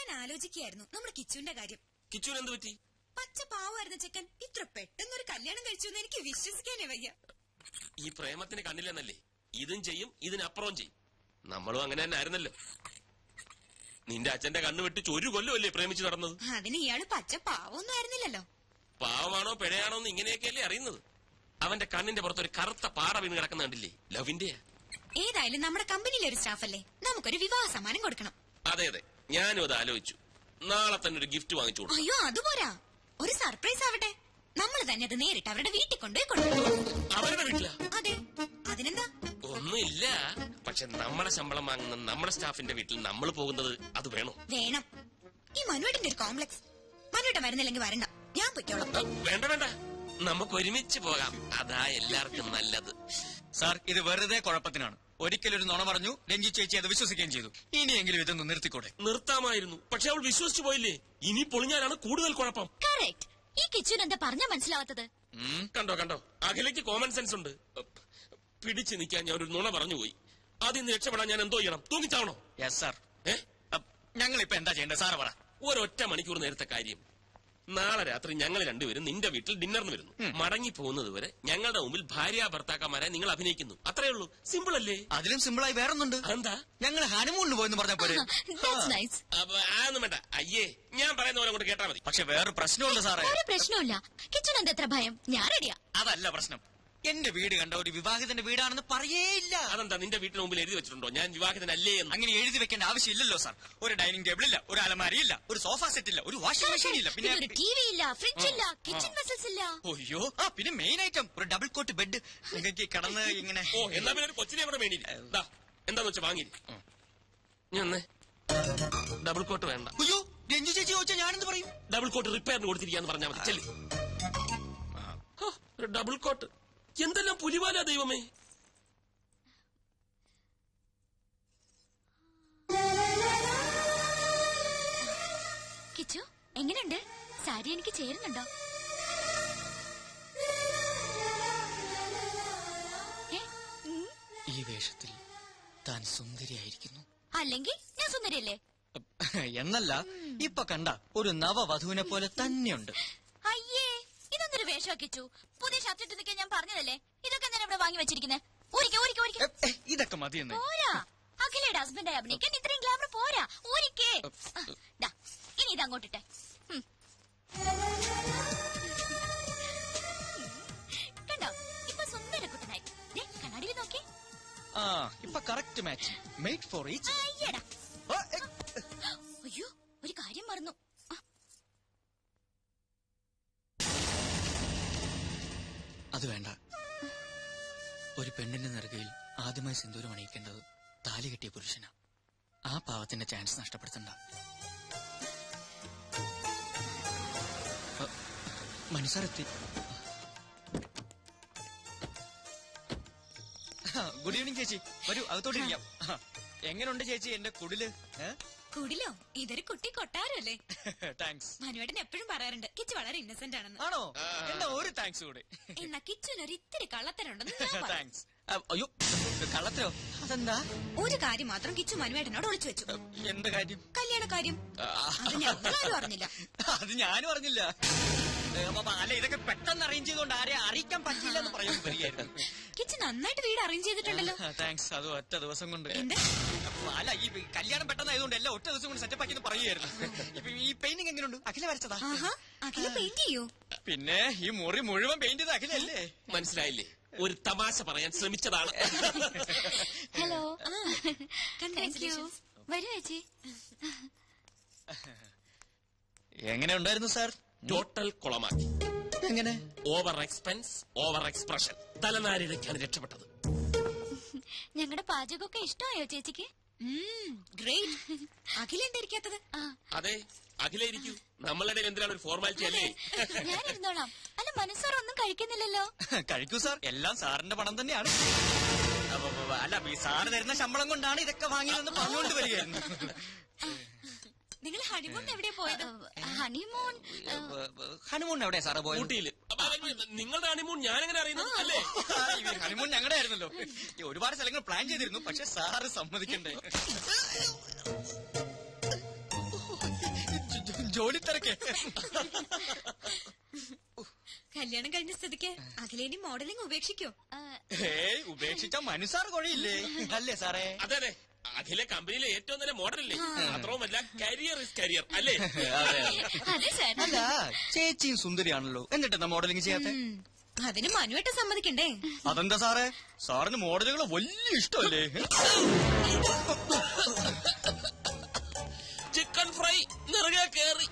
ഞാൻ ആലോചിക്കുകയായിരുന്നു നമ്മുടെ കിച്ചുവിന്റെ കാര്യം. കിച്ചുവിന് എന്ത് പറ്റി? പച്ച പാവമായിരുന്ന ചെക്കൻ ഇത്ര പെട്ടെന്നൊരു കല്യാണം കഴിച്ചു എന്ന് എനിക്ക് വിശ്വസിക്കാനേ വയ്യ. ഈ പ്രേമത്തിന് കണ്ണില്ലെന്നല്ലേ, ഇതും ചെയ്യും ഇതിനപ്പുറവും ചെയ്യും. നമ്മളും അങ്ങനെ തന്നെ ആയിരുന്നല്ലോ. നിന്റെ അച്ഛന്റെ കണ്ണ് വെട്ടിച്ച് 1 കൊല്ലമല്ലേ പ്രേമിച്ച് നടന്നത്. അതിന് ഇയാള് പച്ച പാവൊന്നും ആയിരുന്നില്ലല്ലോ. പാവമാണോ പിഴയാണോ എന്ന് ഇങ്ങനെയൊക്കെയല്ലേ അറിയുന്നത്. അവന്റെ കണ്ണിന്റെ പുറത്തൊരു കറുത്ത പാറ വീണ് കിടക്കുന്ന കണ്ടില്ലേ, ലവിന്റെ. ഏതായാലും നമ്മുടെ കമ്പനിയിലെ ഒരു സ്റ്റാഫല്ലേ, നമുക്കൊരു വിവാഹ സമ്മാനം കൊടുക്കണം. അതെ അതെ, ഞാനും അത് ആലോചിച്ചു. നാളെ തന്നെ ഒരു ഗിഫ്റ്റ് വാങ്ങിച്ചു കൊടുക്കും. അയ്യോ അതുപോരാ, ഒരു സർപ്രൈസ് ആവട്ടെ. നമ്മൾ തന്നെ അത് നേരിട്ട് അവരുടെ വീട്ടിൽ കൊണ്ടുപോയി കൊടുക്കും. അവരുടെ വീട്ടിലാ? അതെ, അതിനെന്താ? ഒന്നുമില്ല, പക്ഷെ നമ്മളെ ശമ്പളം വാങ്ങുന്ന നമ്മുടെ സ്റ്റാഫിന്റെ വീട്ടിൽ നമ്മൾ പോകുന്നത് അത് വേണോ? വേണം. ഈ മനുവേട്ടന്റെ ഒരു കോംപ്ലക്സ്. മനുവേട്ടൻ വരുന്നില്ലെങ്കിൽ വരണ്ട, ഞാൻ പൊയ്ക്കോളാം. വേണ്ട വേണ്ട, നമുക്ക് ഒരുമിച്ച് പോകാം, അതാ എല്ലാവർക്കും നല്ലത്. സാർ, ഇത് വെറുതെ കുഴപ്പത്തിനാണ്. ഒരിക്കലൊരു നുണ പറഞ്ഞു, രഞ്ജി ചേച്ചി അത് വിശ്വസിക്കുകയും ചെയ്തു. ഇനിയെങ്കിലും ഇതൊന്ന് നിർത്തിക്കൂടെ? നിർത്താമായിരുന്നു, പക്ഷെ അവൾ വിശ്വസിച്ചു പോയില്ലേ. ഇനി പൊളിഞ്ഞാലാണ് കൂടുതൽ കുഴപ്പം. കറക്റ്റ്. ഈ കിച്ചുൻ എന്താ പറഞ്ഞ മനസ്സിലാവാത്തത്? കണ്ടോ കണ്ടോ, അഖിലേക്ക് കോമൺ സെൻസ് ഉണ്ട്. പിടിച്ചു നിൽക്കാൻ ഞാൻ ഒരു നുണ പറഞ്ഞുപോയി. അതിൽ നിന്ന് രക്ഷപ്പെടാൻ ഞാൻ എന്തോ ചെയ്യണം? തൂങ്ങിച്ചാവണോ? Yes sir. ഞങ്ങളിപ്പോ എന്താ ചെയ്യേണ്ടത് സാറ് പറ. ഒരൊറ്റ മണിക്കൂർ നേരത്തെ കാര്യം. നാളെ രാത്രി ഞങ്ങൾ രണ്ടുപേരും നിന്റെ വീട്ടിൽ ഡിന്നറിന് വരുന്നു. മടങ്ങി പോകുന്നത് വരെ ഞങ്ങളുടെ മുമ്പിൽ ഭാര്യ ഭർത്താക്കന്മാരെ നിങ്ങൾ അഭിനയിക്കുന്നു. അത്രേ ഉള്ളൂ. സിമ്പിൾ അല്ലേ? അതിലും സിമ്പിളായി വേറൊന്നുണ്ട്. എന്താ? ഞങ്ങൾ ഹണിമൂണിന് പോയെന്ന് പറഞ്ഞ പോലെ. അതൊന്നും വേണ്ട. അയ്യേ, ഞാൻ പറയുന്ന പോലെ അങ്ങോട്ട് കേട്ടാ മതി. പക്ഷെ വേറെ പ്രശ്നമുണ്ട് സാറേ. ഒരു പ്രശ്നമില്ല. കിച്ചുൻ എന്താ എത്ര ഭയം? ഞാൻ റെഡിയാ. അതല്ല പ്രശ്നം. എന്റെ വീട് കണ്ട ഒരു വിവാഹിതന്റെ വീടാണെന്ന് പറയേയില്ല. അതെന്താ, നിന്റെ വീട്ടിന് മുമ്പിൽ എഴുതി വെച്ചിട്ടുണ്ടോ ഞാൻ വിവാഹിതനല്ലേ എന്ന്? അങ്ങനെ എഴുതി വെക്കേണ്ട ആവശ്യമില്ലല്ലോ സാർ. ഒരു ഡൈനിങ് ടേബിൾ ഇല്ല, ഒരു അലമാരി ഇല്ല, ഒരു സോഫ സെറ്റ് ഇല്ല, ഒരു വാഷിംഗ് മെഷീൻ ഇല്ല, പിന്നെ ഒരു ടിവി ഇല്ല, ഫ്രിഡ്ജ് ഇല്ല, കിച്ചൺ വെസൽസ് ഇല്ല. അയ്യോ, പിന്നെ മെയിൻ ഐറ്റം ഒരു ഡബിൾ കോട്ട് ബെഡ്. നിങ്ങൾക്ക് കിടന്ന് ഇങ്ങനെ. ഓ, എന്നാ പിന്നെ ഒരു കൊച്ചിനെ അവിടെ വേണിയില്ല. എന്താന്ന് വെച്ചാ വാങ്ങി. ഞാൻ ഡബിൾ കോട്ട് വേണ്ട. അയ്യോ, രഞ്ജു ചേച്ചി ചോദിച്ചാൽ ഞാനെന്ത് പറയും? ഡബിൾ കോട്ട് റിപ്പയറിന് കൊടുത്തിരിക്കാന്ന് പറഞ്ഞാൽ മതി. ചെല്ലു. ഒരു ഡബിൾ കോട്ട് എന്തെല്ലാം പുലിവാല ദൈവമേ. കിച്ചു എങ്ങനെയുണ്ട്? സാരി എനിക്ക് ചേരുന്നുണ്ടോ? ഈ വേഷത്തിൽ താൻ സുന്ദരിയായിരിക്കുന്നു. അല്ലെങ്കിൽ ഞാൻ സുന്ദരിയല്ലേ? എന്നല്ല, ഇപ്പൊ കണ്ട ഒരു നവവധുവിനെ പോലെ തന്നെയുണ്ട്. അയ്യേ, ഇതൊന്നൊരു വേഷം കിച്ചു. പുതിയ ഷർട്ട് ഇട്ട് നിൽക്കാൻ ഞാൻ പറഞ്ഞതല്ലേ. ഇതൊക്കെ ഞാൻ ഇവിടെ വാങ്ങി വെച്ചിരിക്കുന്നത്. ഇതൊക്കെ മതിയെന്ന്. പോരാ, അഖിലയുടെ ഹസ്ബൻഡായി അഭിനയിക്കാൻ ഇത്രയും ഗ്ലാമർ പോരാ. ഊരിക്കേ. ഇനി ഇത് അങ്ങോട്ടിട്ടെ. കണ്ടോ, ഇപ്പൊ സുന്ദര കുട്ടനായി. കണ്ണാടിയിൽ നോക്കി. ഇപ്പൊ correct match. Made for each. അയ്യോ, ഒരു കാര്യം മറന്നു. അത് വേണ്ട. ഒരു പെണ്ണിന്റെ നെറുകയിൽ ആദ്യമായി സിന്ദൂരം അണിയിക്കേണ്ടത് താലി കെട്ടിയ പുരുഷനാ. ആ പാവത്തിന്റെ ചാൻസ് നഷ്ടപ്പെടുത്തണ്ട. മനസ്സറെത്തി. ഗുഡ് ഈവനിങ് ചേച്ചി, വരൂ അകത്തോട്ടിരിക്കാം. എങ്ങനെയുണ്ട് ചേച്ചി എന്റെ കുടില്? കുടിലോ? ഇതൊരു കുട്ടി കൊട്ടാരല്ലേ. താങ്ക്സ്. മനുവേട്ടൻ എപ്പോഴും പറയാറുണ്ട് കിച്ചു വളരെ ഇന്നസെന്റ് ആണെന്ന്. ആണോ? എന്നാ ഒരു താങ്ക്സ് കൂടെ. എന്നാ കിച്ചുവിനൊരു ഇത്തിരി കള്ളത്തരുണ്ടെന്ന്. താങ്ക്സ്. അയ്യോ, കള്ളത്തരോ? അതെന്താ? ഒരു കാര്യം മാത്രം കിച്ചു മനുവേട്ടനോട് ഒളിച്ചു വെച്ചു. എന്ത് കാര്യം? കല്യാണ കാര്യം. അത് ഞങ്ങളാരും അറിഞ്ഞില്ല. അത് ഞാനും അറിഞ്ഞില്ല. അല്ല, ഇതൊക്കെ പെട്ടെന്ന് അറേഞ്ച് ചെയ്തുകൊണ്ട് ആരെ അറിയിക്കാൻ പറ്റില്ല എന്ന് പറയാൻ വരികയായിരുന്നു. കിച്ചു നന്നായിട്ട് വീട് അറേഞ്ച് ചെയ്തിട്ടുണ്ടല്ലോ. താങ്ക്സ്. അത് ഒറ്റ ദിവസം കൊണ്ട്. അല്ല, ഈ കല്യാണം പെട്ടെന്നായതുകൊണ്ട് എല്ലാം ഒറ്റ ദിവസം കൊണ്ട് സെറ്റപ്പ് ആക്കിയെന്ന് പറയുമായിരുന്നു. ഇപ്പൊ ഈ പെയിന്റിംഗ് എങ്ങനെയുണ്ട്? അഖില വരച്ചതാ? അഖില പെയിന്റ് ചെയ്യൂ? പിന്നെ ഈ മുറി മുഴുവൻ പെയിന്റ് ചെയ്ത് അഖിലല്ലേ. മനസ്സിലായില്ലേ? ഒരു തമാശ പറയാൻ ശ്രമിച്ചതാണ്. ഹലോ. കൺഗ്രാറ്റുലേഷൻസ്. വരൂ ചേച്ചി. എങ്ങനെ ഉണ്ടായിരുന്നു സാർ? ടോട്ടൽ കുളമാക്കി. എങ്ങനെ? Over expense, over expression. തലനാരിഴയ്ക്കാണ് രക്ഷപ്പെട്ടത്. ഞങ്ങളുടെ പാചകമൊക്കെ ഇഷ്ടമായോ ചേച്ചിക്ക്? ഗ്രേറ്റ്. അഖില എന്താ ഇരിക്കാത്തത്? അതെ, അഖില ഇരിക്കൂ. നമ്മളുടെ എന്തിനാണ് ഒരു ഫോർമാലിറ്റി അല്ലേ? ഞാൻ ഇരുന്നോളാം. അല്ല, മനസ്സാർ ഒന്നും കഴിക്കുന്നില്ലല്ലോ. കഴിക്കൂ സാർ, എല്ലാം സാറിന്റെ പണം തന്നെയാണ്. അല്ല, ഈ സാറ് തരുന്ന ശമ്പളം കൊണ്ടാണ് ഇതൊക്കെ വാങ്ങിയതെന്ന് പറഞ്ഞുകൊണ്ട് വരികയായിരുന്നു. നിങ്ങൾ ഹണിമൂൺ എവിടെയാ പോയത്? ഹണിമൂൺ എവിടെയാ സാറേ പോയത്? ഊട്ടിയില്. നിങ്ങളുടെ ഹണിമൂൺ ഞാനെങ്ങനെ അറിയുന്നത്? അല്ലേ, ഹണിമൂൺ ഞങ്ങളുടെ ആയിരുന്നല്ലോ. ഒരുപാട് സ്ഥലങ്ങൾ പ്ലാൻ ചെയ്തിരുന്നു, പക്ഷെ സാറ് സമ്മതിക്കണ്ടേ. ജോലി തിരക്ക്. കല്യാണം കഴിഞ്ഞ സ്ഥിതിക്ക് അഖിലേനി മോഡലിംഗ് ഉപേക്ഷിക്കോ? ഏയ്, ഉപേക്ഷിച്ച മനുസാർ കൊഴയില്ലേ? അല്ലേ സാറേ? അതെ അതെ, അഖിലെ കമ്പനിയിലെ ഏറ്റവും നല്ല മോഡലല്ലേ. മാത്രവുമല്ല കരിയർ ഇസ് കരിയർ അല്ലേ? അതെ സാർ. അല്ല, ചേച്ചിയും സുന്ദരിയാണല്ലോ, എന്നിട്ടെന്താ മോഡലിംഗ് ചെയ്യാത്ത? അതിന് മനുവേട്ട സമ്മതിക്കണ്ടേ? അതെന്താ സാറേ, സാറിന് മോഡലുകൾ വലിയ ഇഷ്ടമല്ലേ? ചിക്കൻ ഫ്രൈ നിറകെ കേറി.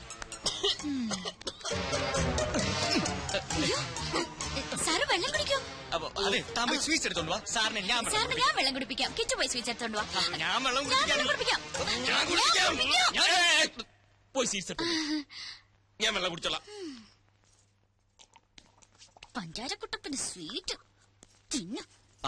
സാറ് വെള്ളം കുടിക്കോ? അപ്പൊ അതെ, താമര സ്വീറ്റ്സ് എടുത്തോണ്ട് വാ. സാറിന് ഞാൻ വെള്ളം സാറിന് ഞാൻ വെള്ളം കുടിപ്പിക്കാം. കിച്ചു പോയി സ്വീറ്റ്സ് എടുത്തോണ്ട് വാ. ഞാൻ വെള്ളം ഞാൻ വെള്ളം കുടിപ്പിക്കാം. ഞാൻ കുടിക്കാം. പോയി സീറ്റ്സ് എടുത്തോ. ഞാൻ വെള്ളം കുടിച്ചോളാം. പഞ്ചാരക്കുട്ടപ്പിന് സ്വീറ്റ് തിന്നു.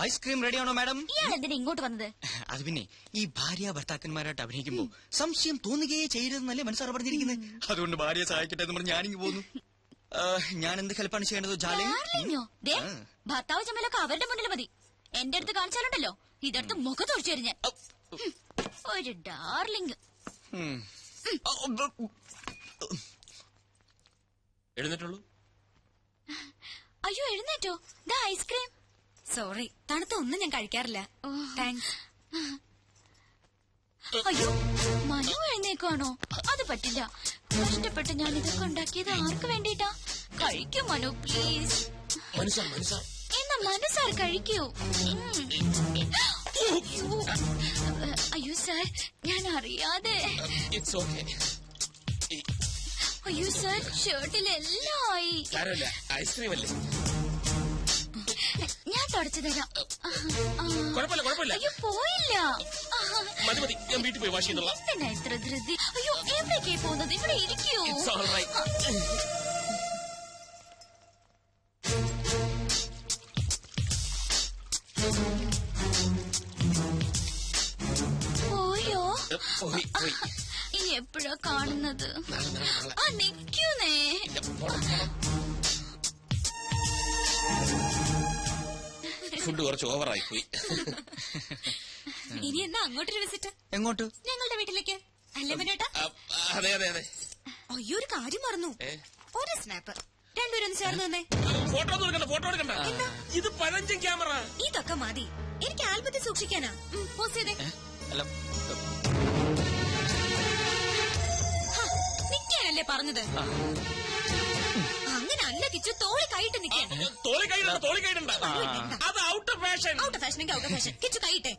ഐസ്ക്രീം റെഡിയാണോ മാഡം? ഇയാൾ എന്തിനാ ഇങ്ങോട്ട് വന്നത്? അത് പിന്നെ ഈ ഭാര്യ ഭർത്താക്കന്മാരായിട്ട് അഭിനയിക്കുമ്പോ സംശയം തോന്നുകയേ ചെയ്യരുതെന്നല്ലേ മനസ്സാറ് പറഞ്ഞിരിക്കുന്നത്. അതുകൊണ്ട് ഭാര്യയെ സഹായിക്കട്ടെ എന്ന് പറഞ്ഞ് ഞാനിങ്ങ് പോന്നു. ഞാൻ എന്ത് ഹെൽപ്പാണ് ചെയ്യേണ്ടത്? ഡാർലിങ്ങോ? ദേ, ഭർത്താവ് ചമ്മലൊക്കെ അവരുടെ മുന്നിൽ മതി. എന്റെ അടുത്ത് കാണിച്ചാലുണ്ടല്ലോ, ഇതെടുത്ത് മുഖത്തൊഴിച്ചു തരും ഞാൻ. ഒരു ഡാർലിങ്. എഴുന്നേറ്റുള്ളൂ. അയ്യോ, എഴുന്നേറ്റോ? ദാ ഐസ്ക്രീം. സോറി, തണുത്ത ഒന്നും ഞാൻ കഴിക്കാറില്ല. താങ്ക്സ്. അയ്യോ, മനു എഴുന്നേക്കാണോ? അത് പറ്റില്ല. കഷ്ടപ്പെട്ട് ഞാൻ ഇതൊക്കെ ഉണ്ടാക്കിയത് ആർക്ക് വേണ്ടിട്ടാ? കഴിക്കൂ മനു, പ്ലീസ്. എന്നാ മനസ്സാർ കഴിക്കൂ. അയ്യോ സാർ, ഞാൻ അറിയാതെ. It's okay. അയ്യോ സാർ, ഷർട്ടിലെല്ലാം ആയി. സാരമില്ല, ഐസ്ക്രീം അല്ലേ. ഞാൻ തുടച്ചു തരാം. കുഴപ്പമില്ല കുഴപ്പമില്ല. അയ്യോ പോയില്ല. മതി മതി, ഞാൻ വീട്ടിൽ പോയി വാഷ് ചെയ്യുന്നുള്ള. എന്തിനാ ഇത്ര ധൃതി? അയ്യോ, എവിടേക്കേ പോകുന്നത്? ഇവിടെ ഇരിക്കൂ. It's all right. പോയോ? പോയി പോയി. ഇനി എപ്പോഴാ കാണുന്നത്? ആ നിക്കൂന്നേ. ഫുഡ് കുറച്ച് ഓവറായി പോയി. ഇനി എന്നാ അങ്ങോട്ടൊരു വിസിറ്റ്? എങ്ങോട്ട്? ഞങ്ങളുടെ വീട്ടിലേക്ക്. അല്ലേ മനുവേട്ടാ? അതെ അതെ അതെ. അയ്യോ, ഒരു കാര്യം മറന്നു. ഒരു സ്നാപ്പ്. രണ്ടുപേരും ഒന്ന് ചേർന്ന് തന്നെ. ഫോട്ടോ ഒന്നും എടുക്കണ്ട, ഫോട്ടോ എടുക്കണ്ട. ഇത് പഴഞ്ചൻ ക്യാമറ. ഇതൊക്കെ മതി. എനിക്ക് ആൽബത്തിൽ സൂക്ഷിക്കാനാ. പോസ് ചെയ്തേ. അല്ല, നിക്കാനല്ലേ പറഞ്ഞത്? അങ്ങനെ അല്ല കിച്ചു, തോളി കൈയിട്ട് നിൽക്കാൻ. തോളി കൈയിടണ്ട, തോളി കൈയിടണ്ട. അത് ഔട്ട് ഓഫ് ഫാഷൻ. ഔട്ട് ഫാഷനെങ്കിൽ ഔട്ട് ഫാഷൻ. കിച്ചു കൈയിട്ടെ.